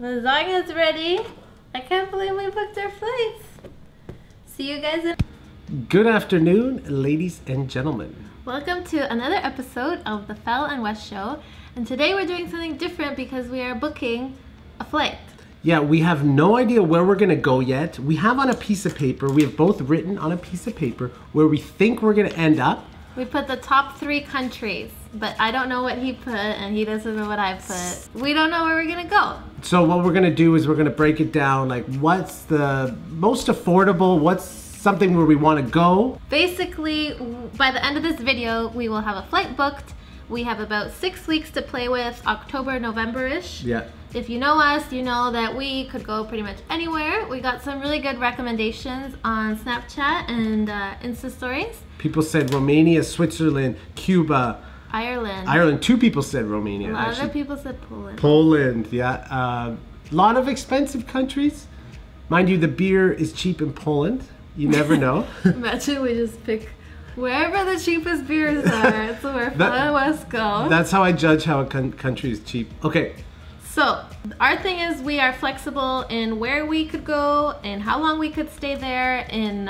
Lasagna's ready. I can't believe we booked our flights. See you guys in... Good afternoon, ladies and gentlemen. Welcome to another episode of the Fel and West Show. And today we're doing something different because we are booking a flight. Yeah, we have no idea where we're gonna go yet. We have on a piece of paper, we have both written on a piece of paper where we think we're gonna end up. We put the top 3 countries, but I don't know what he put and he doesn't know what I put. We don't know where we're gonna go. So what we're gonna do is we're gonna break it down, like what's the most affordable, what's something where we wanna go. Basically, by the end of this video, we will have a flight booked. We have about 6 weeks to play with, October, November-ish. Yeah. If you know us, you know that we could go pretty much anywhere. We got some really good recommendations on Snapchat and Insta stories. People said Romania, Switzerland, Cuba, Ireland. Ireland. 2 people said Romania. A lot actually. of people said Poland. Poland, yeah. A lot of expensive countries. Mind you, the beer is cheap in Poland. You never know. Imagine we just pick wherever the cheapest beers are. It's where Fel and West go. That's how I judge how a country is cheap. Okay. So, our thing is we are flexible in where we could go and how long we could stay there, and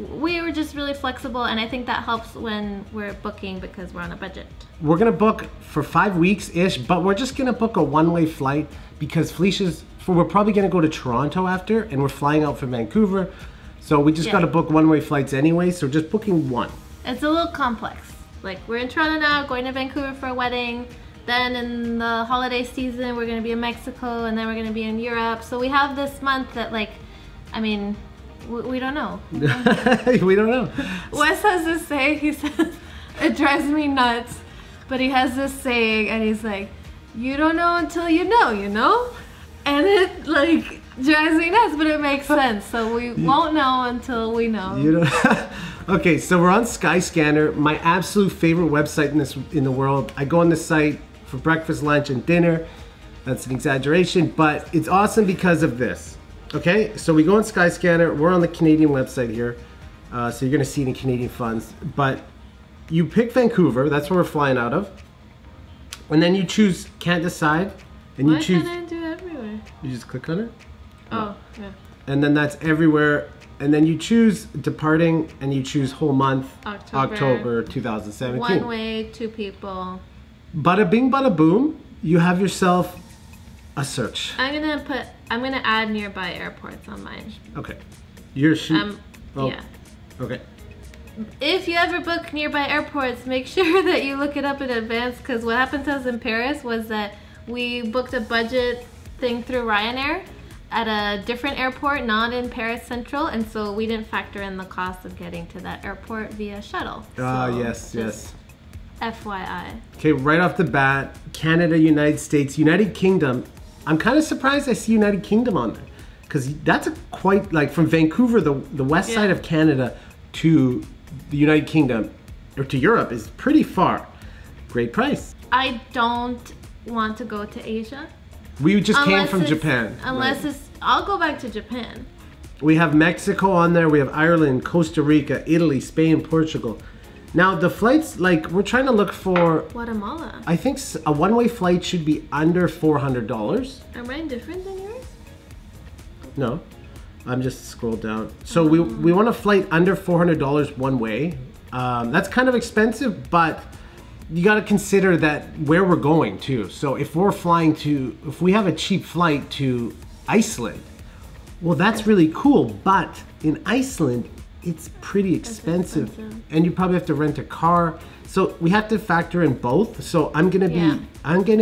we were just really flexible, and I think that helps when we're booking because we're on a budget. We're gonna book for 5 weeks-ish, but we're just gonna book a one-way flight because we're probably gonna go to Toronto after, and we're flying out from Vancouver, so we just gotta book one-way flights anyway, so we're just booking one. It's a little complex. Like, we're in Toronto now, going to Vancouver for a wedding. Then in the holiday season, we're gonna be in Mexico, and then we're gonna be in Europe. So we have this month that, like, I mean, we don't know. We don't know. Wes has this saying, he says, it drives me nuts, but he has this saying, and he's like, you don't know until you know, you know? And it, like, drives me nuts, but it makes sense. So we won't know until we know. You know. Okay, so we're on Skyscanner, my absolute favorite website in the world. I go on this site for breakfast, lunch, and dinner. That's an exaggeration, but it's awesome because of this. Okay, so we go on Skyscanner. We're on the Canadian website here, so you're gonna see the Canadian funds. But you pick Vancouver. That's where we're flying out of, and then you choose can't decide, and you choose. Why can't I do everywhere? You just click on it. Oh, yeah. And then that's everywhere. And then you choose departing, and you choose whole month, October 2017. One way, 2 people. Bada bing, bada boom. You have yourself a search. I'm gonna add nearby airports on mine. Okay. Your sheet. Yeah. Okay. If you ever book nearby airports, make sure that you look it up in advance, because what happened to us in Paris was that we booked a budget thing through Ryanair at a different airport, not in Paris Central, and so we didn't factor in the cost of getting to that airport via shuttle. Yes. FYI. Okay, right off the bat, Canada, United States, United Kingdom. I'm kind of surprised I see United Kingdom on there, because that's quite, like, from Vancouver, the west side of Canada to the United Kingdom, or to Europe, is pretty far. Great price. I don't want to go to Asia. We just came from Japan. I'll go back to Japan. We have Mexico on there. We have Ireland, Costa Rica, Italy, Spain, Portugal. Now the flights, like, we're trying to look for Guatemala. I think a one-way flight should be under $400. Are mine different than yours? No, I'm just scrolled down. So we want a flight under $400 one way. That's kind of expensive, but you got to consider that where we're going to. So if we have a cheap flight to Iceland, well, that's really cool. But in Iceland, it's pretty expensive, and you probably have to rent a car. So we have to factor in both. So I'm gonna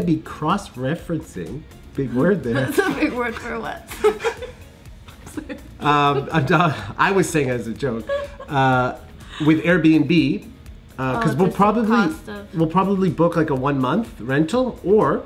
be cross-referencing. Big word there. That's a big word for what? I was saying as a joke with Airbnb. Because we'll probably book like a 1-month rental, or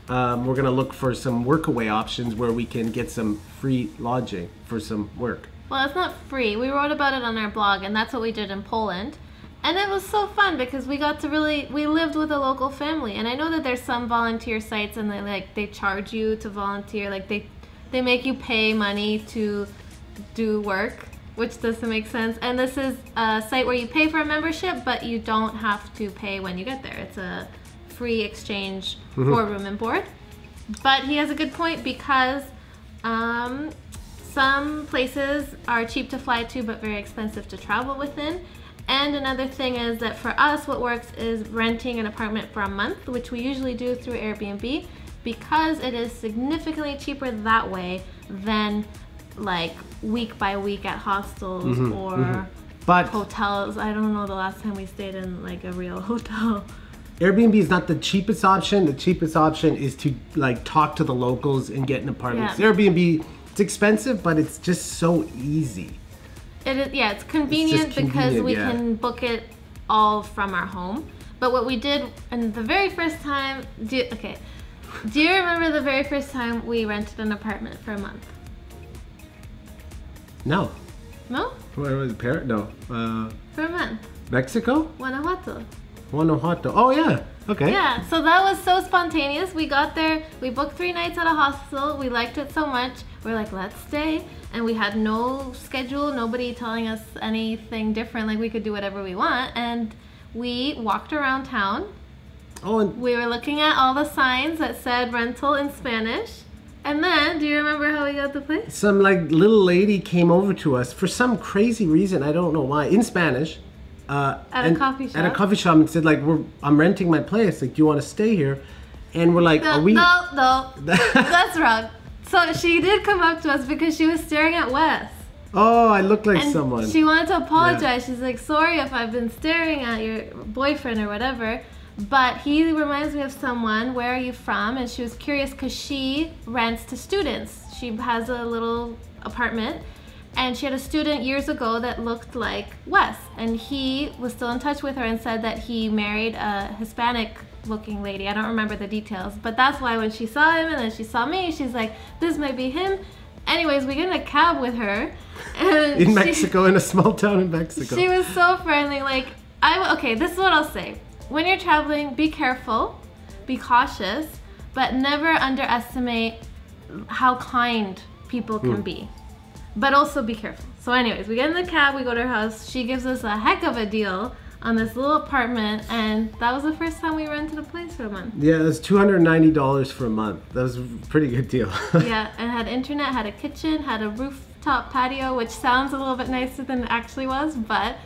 we're gonna look for some workaway options where we can get some free lodging for some work. Well, it's not free. We wrote about it on our blog, and that's what we did in Poland. And it was so fun because we lived with a local family. And I know that there's some volunteer sites, and they charge you to volunteer. Like they make you pay money to do work, which doesn't make sense. And this is a site where you pay for a membership, but you don't have to pay when you get there. It's a free exchange for room and board. But he has a good point because some places are cheap to fly to but very expensive to travel within. And another thing is that for us, what works is renting an apartment for a month, which we usually do through Airbnb, because it is significantly cheaper that way than like week by week at hostels or But hotels. I don't know the last time we stayed in like a real hotel. Airbnb is not the cheapest option. The cheapest option is to like talk to the locals and get an apartment. Yeah. Airbnb, it's expensive, but it's just so easy. It is, yeah, it's convenient because we can book it all from our home. But what we did, and the very first time, do you remember the very first time we rented an apartment for a month? No. No? Where was it? No. For a month. Mexico? Guanajuato. Guanajuato. Oh yeah. Okay. Yeah, so that was so spontaneous. We got there, we booked 3 nights at a hostel. We liked it so much. We're like, let's stay. And we had no schedule, nobody telling us anything different. Like we could do whatever we want. And we walked around town. Oh, and We were looking at all the signs that said rental in Spanish. And then, do you remember how we got the place? some like little lady came over to us for some crazy reason. I don't know why. In Spanish. At a coffee shop. At a coffee shop and said like, I'm renting my place. Like, do you want to stay here? And we're like, No, are we? no, that's wrong. So she did come up to us because she was staring at Wes. Oh, I look like And someone. she wanted to apologize. She's like, sorry if I've been staring at your boyfriend or whatever. But he reminds me of someone. Where are you from? And she was curious because she rents to students. She has a little apartment. And she had a student years ago that looked like Wes. And he was still in touch with her and said that he married a Hispanic looking lady. I don't remember the details. But that's why when she saw him and then she saw me, she's like, this might be him. Anyways, we get in a cab with her. And in Mexico, in a small town in Mexico. She was so friendly. Like, okay, this is what I'll say. When you're traveling, be careful, be cautious, but never underestimate how kind people can be. But also be careful. So anyways, we get in the cab, we go to her house. She gives us a heck of a deal on this little apartment, and that was the first time we rented a place for a month. Yeah, it was $290 for a month. That was a pretty good deal. Yeah, and had internet, had a kitchen, had a rooftop patio, which sounds a little bit nicer than it actually was, but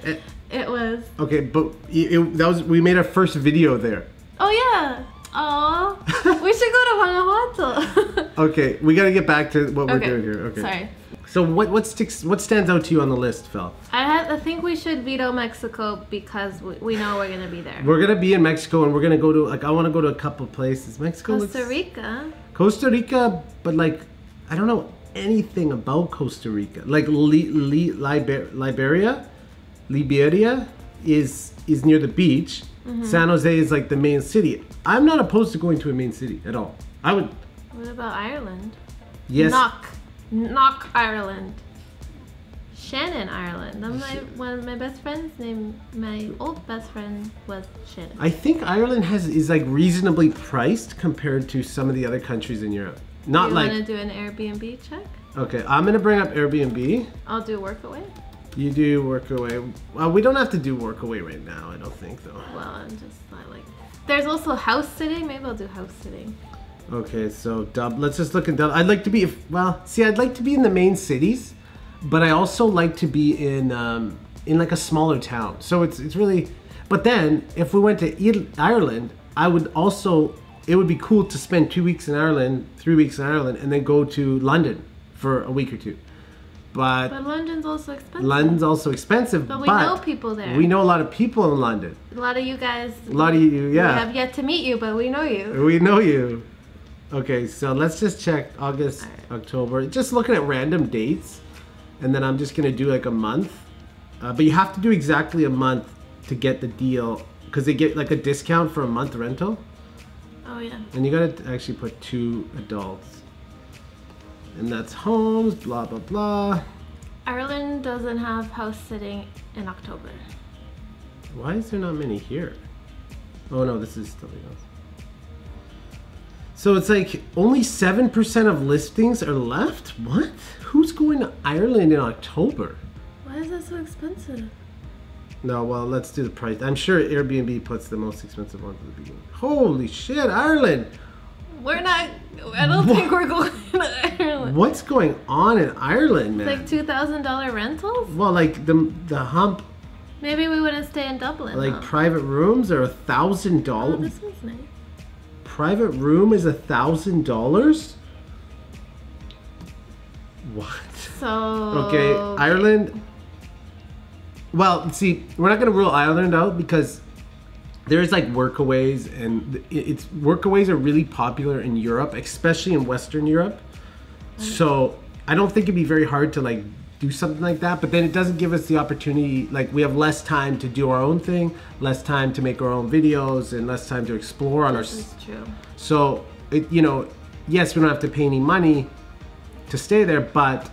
it was. Okay, but we made our first video there. Oh yeah. Oh, we should go to Guanajuato. Okay, we gotta get back to what we're doing here. Okay. Sorry. So what stands out to you on the list, Phil? I think we should veto Mexico because we know we're gonna be there. We're gonna be in Mexico and we're gonna go to I want to go to a couple places. Mexico. Costa Rica. Costa Rica, but like I don't know anything about Costa Rica. Like Liberia is near the beach. San Jose is like the main city. I'm not opposed to going to a main city at all. I would. What about Ireland? Yes. Knock, Ireland. Shannon, Ireland. One of my best friends my old best friend was Shannon. I think Ireland is like reasonably priced compared to some of the other countries in Europe. Not you like. Want to do an Airbnb check? Okay, I'm gonna bring up Airbnb. I'll do Workaway. You do Workaway. Well, we don't have to do Workaway right now. I don't think though. Well, I'm just not like. There's also house sitting. Maybe I'll do house sitting. Okay, so let's just look at Dublin. I'd like to be, I'd like to be in the main cities, but I also like to be in like a smaller town. So it's really, but then if we went to Ireland, it would be cool to spend 2 weeks in Ireland, 3 weeks in Ireland, and then go to London for a week or two. But London's also expensive. London's also expensive. But we know people there. We know a lot of people in London. A lot of you guys. A lot of you, yeah. We have yet to meet you, but we know you. We know you. Okay, so let's just check August, October. Just looking at random dates, and then I'm just gonna do like a month. But you have to do exactly a month to get the deal, because they get like a discount for a month rental. Oh yeah. And you gotta actually put 2 adults. And that's homes, blah, blah, blah. Ireland doesn't have house sitting in October. Why is there not many here? Oh no, this is something else. So it's like only 7% of listings are left? What? Who's going to Ireland in October? Why is that so expensive? No, well, let's do the price. I'm sure Airbnb puts the most expensive ones at the beginning. Holy shit, Ireland! We're not. I don't think we're going to Ireland. What's going on in Ireland, man? Like $2,000 rentals? Well, like the hump, Maybe we wouldn't stay in Dublin. like huh? private rooms are Oh, $1,000. this one's nice. Private room is $1,000. What? So. Okay, Ireland. Well, see, we're not gonna rule Ireland out because there's like workaways, and it's workaways are really popular in Europe, especially in Western Europe. So I don't think it'd be very hard to like do something like that. But then it doesn't give us the opportunity. Like we have less time to do our own thing, less time to make our own videos, and less time to explore on our. This is true. So it, you know, yes, we don't have to pay any money to stay there, but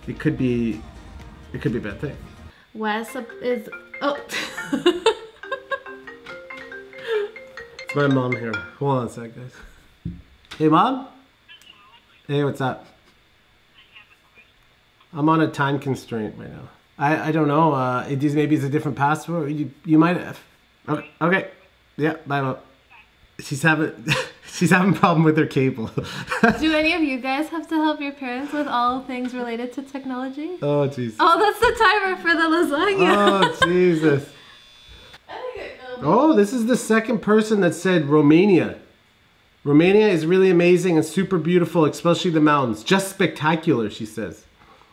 it could be a bad thing. Wes is. Oh. It's my mom here. Hold on a sec, guys. Hey, Mom? Hey, what's up? I'm on a time constraint right now. I don't know. Maybe it's a different password. You might have. Okay. Yeah, bye, Mom. She's having a problem with her cable. Do any of you guys have to help your parents with all things related to technology? Oh, jeez. Oh, that's the timer for the lasagna. Oh, Jesus. Oh, this is the second person that said Romania. Romania is really amazing and super beautiful, especially the mountains. Just spectacular, she says.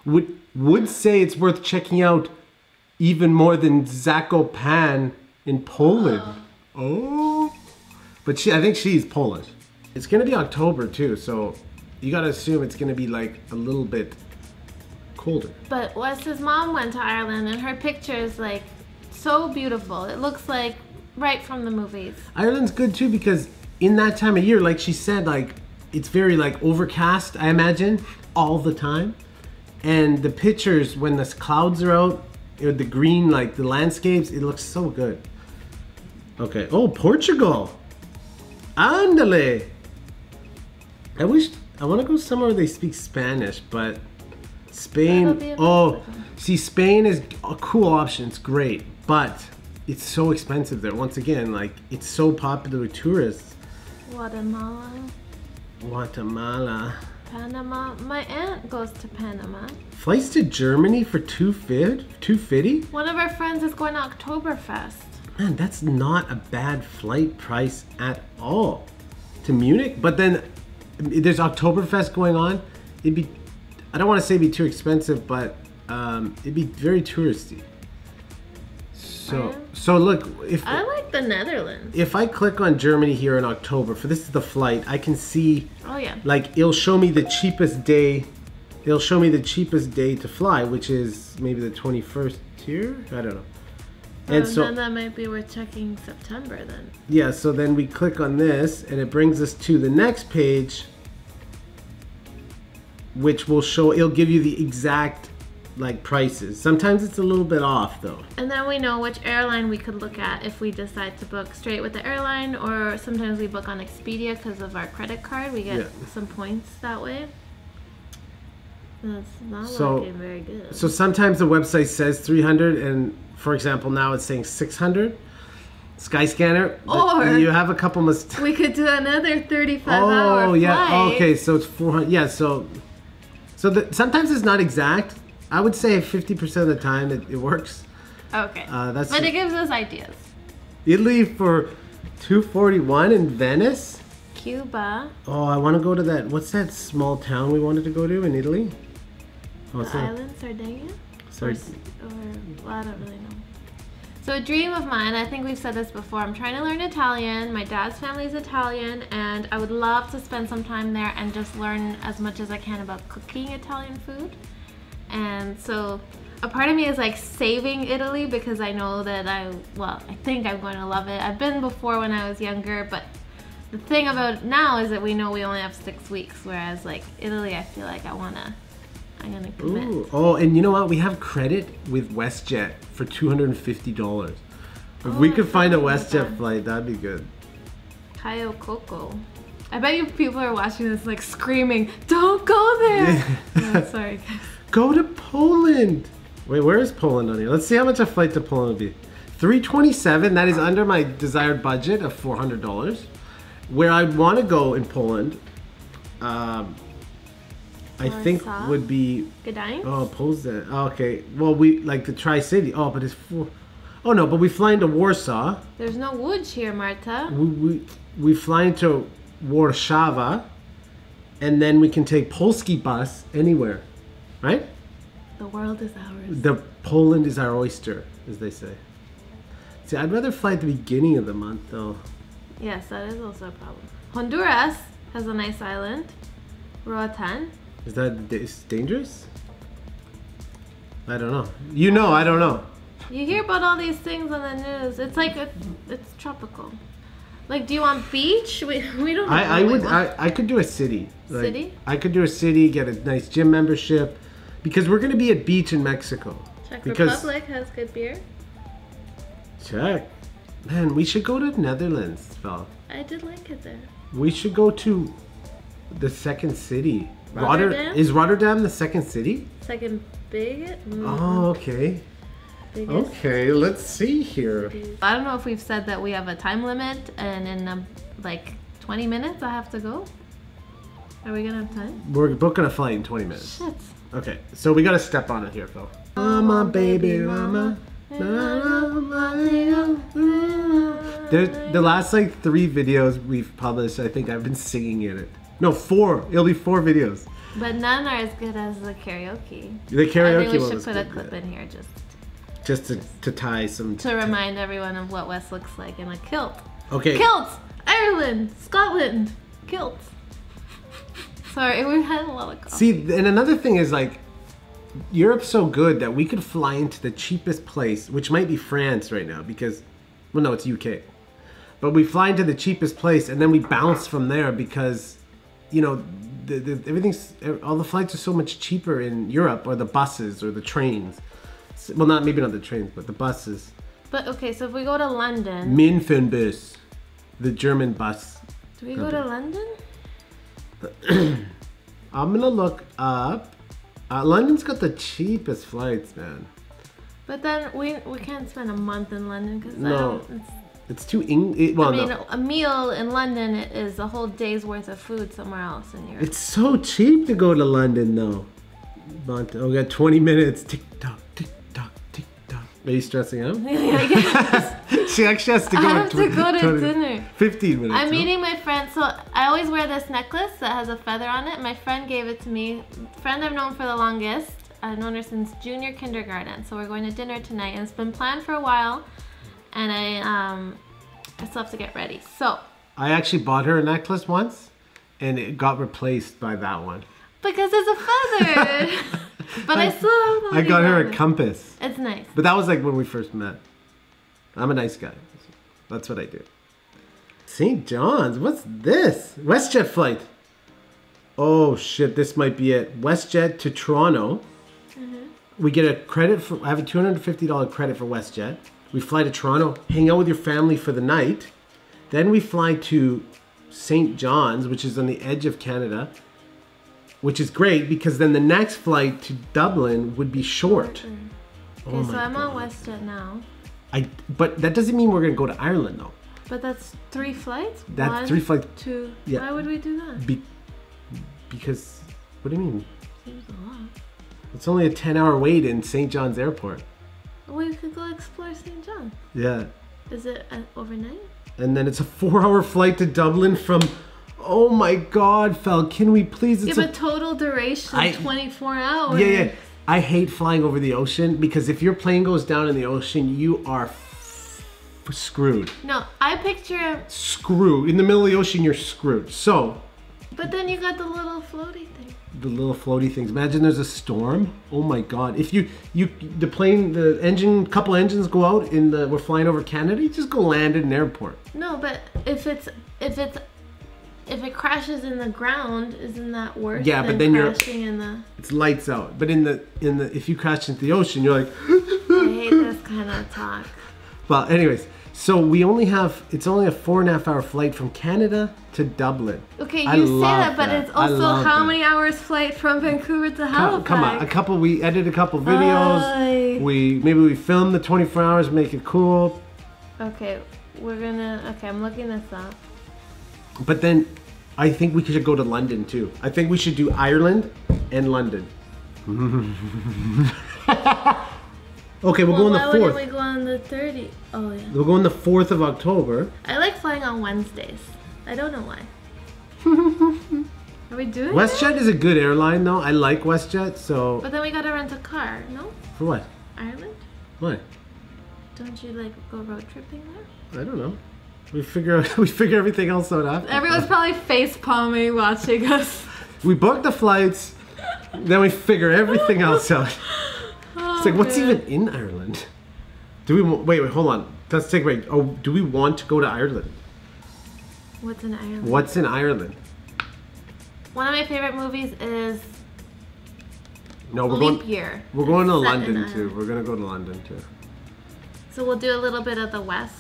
Would say it's worth checking out even more than Zakopane in Poland. Oh. But I think she's Polish. It's gonna be October too, so you gotta assume it's gonna be like a little bit colder. But Wes's mom went to Ireland and her picture is like so beautiful. It looks like right from the movies. Ireland's good too because in that time of year, like she said, like it's very like overcast, I imagine, all the time. And the pictures when the clouds are out, the green, like the landscapes, it looks so good. Okay. Oh, Portugal. Andale. I want to go somewhere where they speak Spanish, but Spain. Oh, see, Spain is a cool option. It's great, but it's so expensive there. Once again, like it's so popular with tourists. Guatemala. Panama. My aunt goes to Panama. Flights to Germany for $250? One of our friends is going to Oktoberfest. Man, that's not a bad flight price at all to Munich. But then there's Oktoberfest going on. I don't want to say it'd be too expensive, but it'd be very touristy. So look, I like the Netherlands. If I click on Germany here in October, this is the flight, I can see. Oh yeah. Like it'll show me the cheapest day. It'll show me the cheapest day to fly, which is maybe the 21st here. I don't know. And so then that might be worth checking September then. Yeah, so then we click on this and it brings us to the next page, which will show, it'll give you the exact like prices. Sometimes it's a little bit off though. And then we know which airline we could look at if we decide to book straight with the airline, or sometimes we book on Expedia because of our credit card. We get some points that way. That's not looking very good. So sometimes the website says 300 and for example now it's saying 600. Skyscanner, or you have a couple mistakes. We could do another 35-hour flight. Yeah, okay, so it's 400. Yeah, so sometimes it's not exact. I would say 50% of the time it works. Okay. But it gives us ideas. Italy for $241 in Venice. Cuba. Oh, I want to go to that. What's that small town we wanted to go to in Italy? Island, Sardinia? Or, well, I don't really know. So a dream of mine, I think we've said this before, I'm trying to learn Italian. My dad's family is Italian, and I would love to spend some time there and just learn as much as I can about cooking Italian food. And so a part of me is like saving Italy because I know that I think I'm going to love it. I've been before when I was younger, but the thing about it now is that we know we only have 6 weeks, whereas like Italy, I feel like I'm gonna commit. Ooh. Oh, and you know what? We have credit with WestJet for $250. If we could find a WestJet flight, that'd be good. Cayo Coco. I bet you people are watching this like screaming, "Don't go there!" No, sorry, guys. Go to Poland. Wait, where is Poland on here? Let's see how much a flight to Poland would be. $327. That is under my desired budget of $400. Where I want to go in Poland, I think Warsaw? would be Gdańsk? Poznań. Oh, okay. Well, we like the Tri-City. Oh, but it's full. Oh no, but we fly into Warsaw. There's no woods here, Marta. We fly into Warszawa, and then we can take Polski bus anywhere, right? The world is ours. The Poland is our oyster, as they say. See, I'd rather fly at the beginning of the month, though. Yes, that is also a problem. Honduras has a nice island. Roatan. Is that dangerous? I don't know. You know, I don't know. You hear about all these things on the news. It's like it's tropical. Like, do you want beach? We don't. I could do a city. Like, City? I could do a city. Get a nice gym membership, because we're gonna be at beach in Mexico. Czech Because Republic has good beer. Czech, man, we should go to Netherlands, Val. I did like it there. We should go to the second city. Rotterdam? Is Rotterdam the second city? Second biggest. Oh, okay. Biggest. Okay, let's see here. I don't know if we've said that we have a time limit, and in like 20 minutes I have to go. Are we gonna have time? We're booking a flight in 20 minutes. Shit. Okay, so we gotta step on it here, Phil. Mama, baby, mama. The last like 3 videos we've published, I think I've been singing in it. No, 4. It'll be 4 videos. But none are as good as the karaoke. The I karaoke think we one should was put a good, clip yeah. in here Just to tie some. to remind everyone of what Wes looks like in a kilt. Okay. Kilts! Ireland! Scotland! Kilts! Sorry, we've had a lot of coffee. See, and another thing is like, Europe's so good that we could fly into the cheapest place, which might be France right now, because, well, no, it's UK. But we fly into the cheapest place and then we bounce from there because, you know, all the flights are so much cheaper in Europe, or the buses or the trains. Well, maybe not the trains, but the buses. But okay, so if we go to London, Minfenbus, the German bus. do we go to London? I'm gonna look up. London's got the cheapest flights, man. But then we can't spend a month in London because No. It's too I mean, a meal in London is a whole day's worth of food somewhere else in Europe. It's so cheap to go to London, though. But we got 20 minutes. Tick tock, tick tock, tick tock. Are you stressing out? Yeah, I guess. She actually has to go. I have to go to dinner. 15 minutes. I'm huh? meeting my friend, so I always wear this necklace that has a feather on it. My friend gave it to me. Friend I've known for the longest. I've known her since junior kindergarten. So we're going to dinner tonight, and it's been planned for a while. And I still have to get ready. So I actually bought her a necklace once, and it got replaced by that one. because it's a feather, but I still have. I got her a compass. It's nice. But that was like when we first met. I'm a nice guy. That's what I do. St. John's, what's this? WestJet flight. Oh shit, this might be it. WestJet to Toronto. We get a credit for, I have a $250 credit for WestJet. We fly to Toronto, hang out with your family for the night. Then we fly to St. John's, which is on the edge of Canada, which is great because then the next flight to Dublin would be short. Okay, Oh so my I'm on God. WestJet now. But that doesn't mean we're gonna go to Ireland though. But that's 3 flights? That's 1, 3 flights. 2. Yeah. Why would we do that? Because, what do you mean? Seems a lot. It's only a 10-hour wait in St. John's Airport. We could go explore St. John. Yeah. Is it overnight? And then it's a 4-hour flight to Dublin from, oh my God, Fel, can we please? Yeah, It's but total duration 24 hours. yeah. I hate flying over the ocean because if your plane goes down in the ocean, you are screwed. No, I picture. Screwed. In the middle of the ocean, you're screwed. So, But then you got the little floaty thing. the little floaty things. Imagine there's a storm. Oh my God. If couple engines go out we're flying over Canada, you just go land in an airport. No, but if it crashes in the ground, isn't that worse? Yeah, but than then you're- crashing in the. It's lights out. But if you crash into the ocean, you're like, I hate this kind of talk. well, anyways, so it's only a 4.5-hour flight from Canada to Dublin. Okay, I you say love that, but that. it's I also love how that. many hours flight from Vancouver to Halifax? Come on, we edited a couple videos. Aye. Maybe we filmed the 24 hours, make it cool. Okay, I'm looking this up. But then I think we should go to London too. I think we should do Ireland and London. Okay, we'll go on the 4th. Why wouldn't we go on the 30th? Oh yeah. We'll go on the 4th of October. I like flying on Wednesdays. I don't know why. Are we doing WestJet is a good airline though. I like WestJet, so... But then we gotta rent a car, no? For what? Ireland? What? Don't you like go road tripping there? I don't know. We figure everything else out after. Everyone's probably face palming watching us. We book the flights, then we figure everything else out. It's like, what's even in Ireland? Do we wait, hold on. Let's take a break. Oh, do we want to go to Ireland? What's in Ireland? What's in Ireland? One of my favorite movies is No, we're Leap going. Year. We're going to It's set in London too. Ireland. We're gonna go to London too. So we'll do a little bit of the West.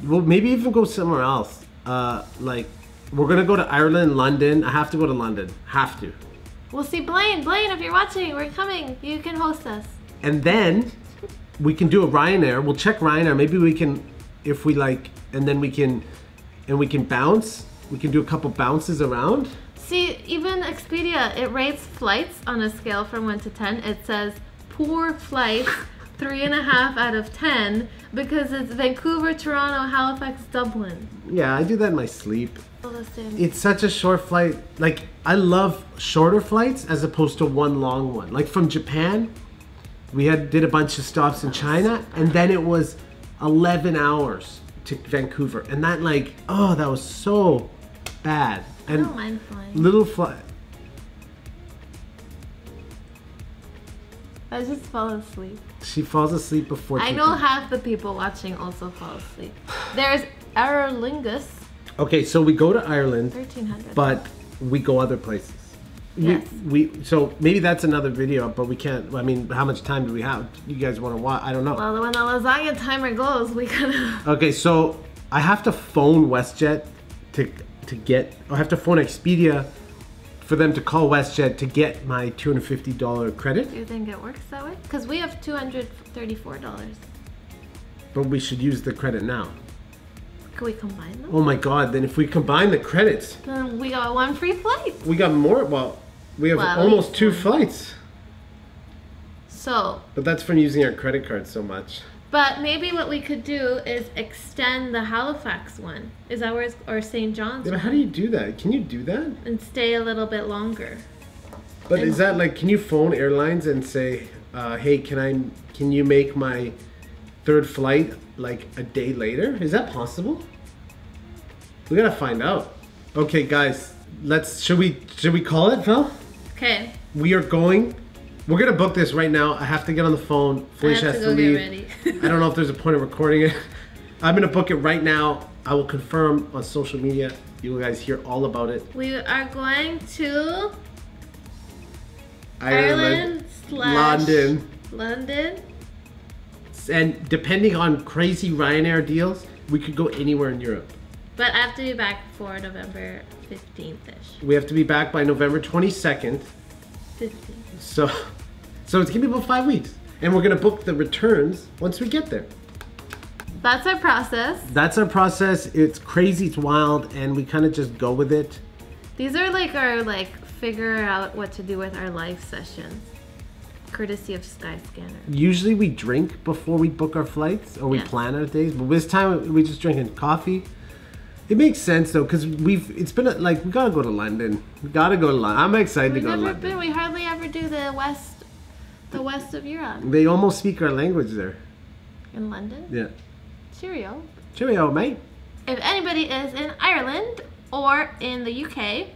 Well, maybe even go somewhere else. Like, we're gonna go to Ireland, London. I have to go to London. Have to. We'll see Blaine. Blaine, if you're watching, we're coming. You can host us. And then we can do a Ryanair. We'll check Ryanair. Maybe we can, if we like, and then we can bounce. We can do a couple bounces around. See, even Expedia, it rates flights on a scale from 1 to 10. It says poor flights, 3.5 out of 10, because it's Vancouver, Toronto, Halifax, Dublin. Yeah, I do that in my sleep. All the same. It's such a short flight. Like, I love shorter flights as opposed to one long one. Like from Japan, we did a bunch of stops in China, and then it was 11 hours to Vancouver. And that that was so bad. I And don't mind flying. little flight. I just fall asleep. She falls asleep before. I know half the people watching also fall asleep. There's Aer Lingus, Okay, so we go to Ireland, 1300. but we go other places. Yes. So maybe that's another video, but we can't. I mean, how much time do we have? You guys want to watch? I don't know. Well, when the lasagna timer goes, we gotta. Okay, so I have to phone WestJet to get. I have to phone Expedia for them to call WestJet to get my $250 credit. Do you think it works that way? Because we have $234. But we should use the credit now. Can we combine them? Oh my God! Then if we combine the credits, Then we got one free flight. we got more. Well, we have Well, almost we- 2 flights. So, But that's from using our credit card so much. but maybe what we could do is extend the Halifax one. Is that where it's, or St. John's Yeah, but one, how do you do that? Can you do that? and stay a little bit longer. But is that like, can you phone airlines and say, hey, can you make my 3rd flight like a day later? Is that possible? We gotta find out. Okay, guys, should we call it, Phil? Okay, We are going. We're gonna book this right now. I have to get on the phone. I Felicia have has to to go leave. get ready. I don't know if there's a point of recording it. I'm gonna book it right now. I will confirm on social media. You guys hear all about it. We are going to Ireland / London. And depending on crazy Ryanair deals, we could go anywhere in Europe. But I have to be back for November 15th-ish. We have to be back by November 22nd. 15th. So it's gonna be about 5 weeks. And we're gonna book the returns once we get there. That's our process. That's our process. It's crazy, it's wild, and we kind of just go with it. These are like our figure out what to do with our live sessions. Courtesy of Skyscanner. Usually we drink before we book our flights or we Yes. plan our days, but this time we just drinking coffee. It makes sense though, because we gotta go to London. We gotta go to London. I'm excited We've to go to never London. been. We hardly ever do the west of Europe. They almost speak our language there. In London. Yeah. Cheerio. Cheerio, mate. If anybody is in Ireland or in the UK,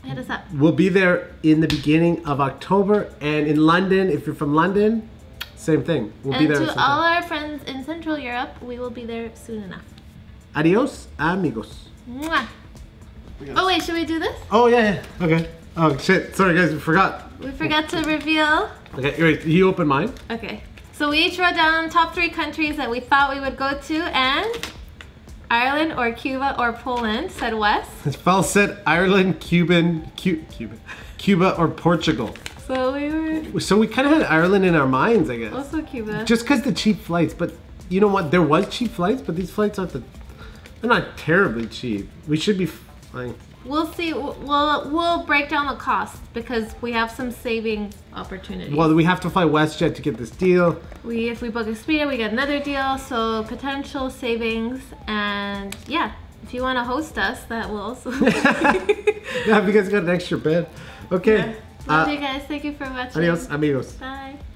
hit us up. We'll be there in the beginning of October, and in London, if you're from London, same thing. We'll be And there. to sometime. all our friends in Central Europe, we will be there soon enough. Adios, amigos. Mwah. Oh wait, should we do this? Oh yeah. Okay. Oh shit. Sorry guys, we forgot. We forgot to reveal. Okay, wait. You open mine. Okay. So we each wrote down top 3 countries that we thought we would go to, and Ireland or Cuba or Poland, said Wes. Fel said Ireland, Cuba, or Portugal. So we were So we kind of had Ireland in our minds, I guess. also Cuba. Just because the cheap flights, but you know what? There was cheap flights, but these flights they're not terribly cheap. We should be flying. We'll see. We'll break down the cost because we have some saving opportunities. Well, we have to fly WestJet to get this deal. If we book Expedia, we get another deal. So potential savings, and yeah, if you want to host us, that will also. Yeah, you guys got an extra bed. Okay. Yeah. Love you guys. Thank you for watching. Adios, amigos. Bye.